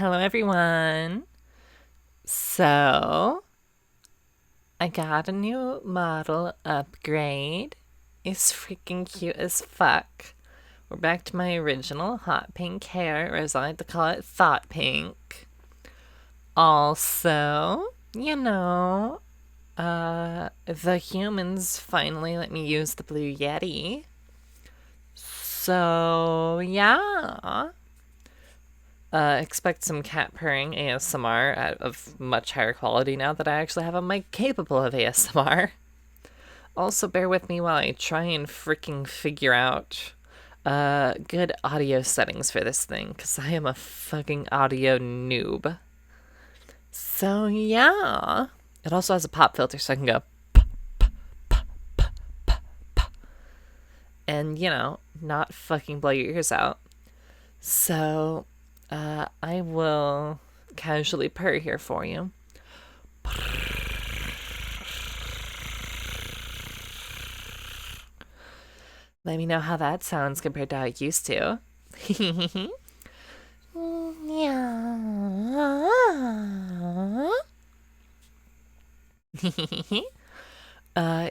Hello, everyone. So, I got a new model upgrade. It's freaking cute as fuck. We're back to my original hot pink hair, or as I like to call it, thought pink. Also, the humans finally let me use the Blue Yeti. So, yeah. Expect some cat purring ASMR of much higher quality now that I actually have a mic capable of ASMR. Also, bear with me while I try and freaking figure out good audio settings for this thing, because I am a fucking audio noob. So, yeah. It also has a pop filter, so I can go and, not fucking blow your ears out. So, I will casually purr here for you. Let me know how that sounds compared to how it used to.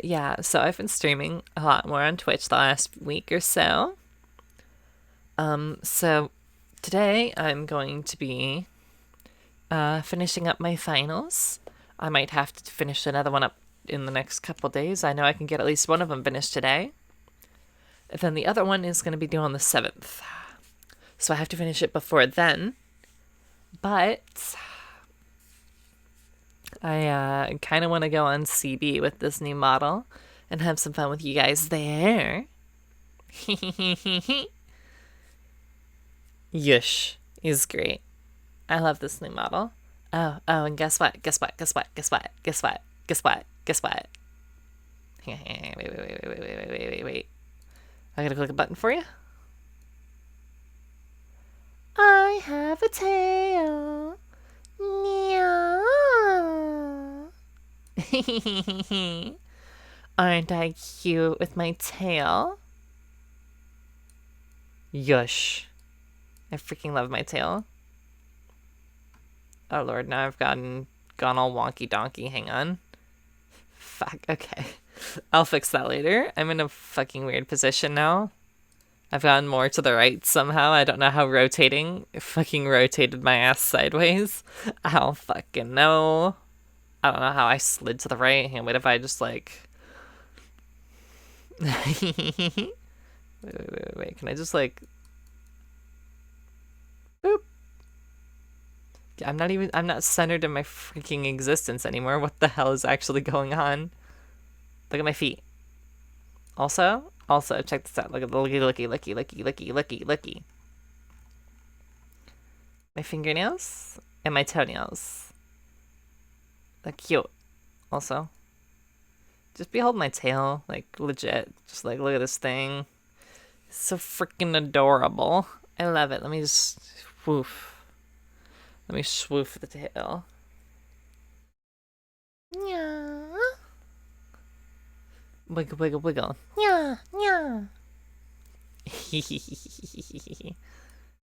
Yeah, so I've been streaming a lot more on Twitch the last week or so. So today I'm going to be finishing up my finals. I might have to finish another one up in the next couple days. I know I can get at least one of them finished today. And then the other one is going to be due on the 7th. So I have to finish it before then. But I kind of want to go on CB with this new model and have some fun with you guys there. Yush is great. I love this new model. Oh, and guess what? Wait. I gotta click a button for you. I have a tail. Meow. Aren't I cute with my tail? Yush. I freaking love my tail. Oh lord, now I've gone all wonky donkey. Hang on. Fuck, okay. I'll fix that later. I'm in a fucking weird position now. I've gotten more to the right somehow. I don't know how rotating fucking rotated my ass sideways. I don't fucking know. I don't know how I slid to the right. And what if I just like... wait. Can I just like... Boop. I'm not centered in my freaking existence anymore. What the hell is actually going on? Look at my feet. Also, check this out. Look at the looky. My fingernails and my toenails. They're cute. Also, just behold my tail. Like, legit. Just like, look at this thing. It's so freaking adorable. I love it. Let me just woof. Let me swoof the tail. Yeah. Wiggle. Yeah.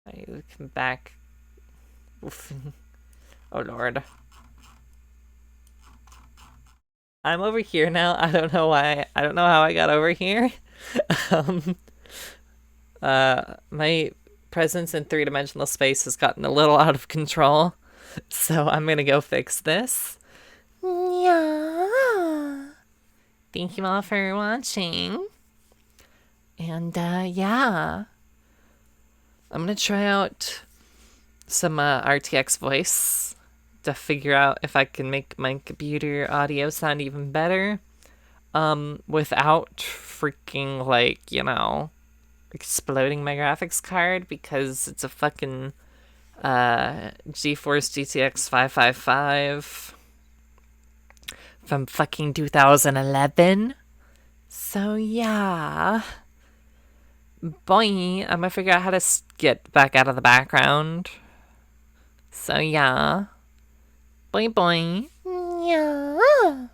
I come back. Oof. Oh lord. I'm over here now. I don't know why. I don't know how I got over here. My presence in three-dimensional space has gotten a little out of control. So I'm gonna go fix this. Yeah. Thank you all for watching. And yeah. I'm gonna try out some RTX voice to figure out if I can make my computer audio sound even better. Without freaking like, exploding my graphics card, because it's a fucking GeForce GTX 555 from fucking 2011. So yeah. Boy, I'm gonna figure out how to get back out of the background. So yeah. Boy. Yeah.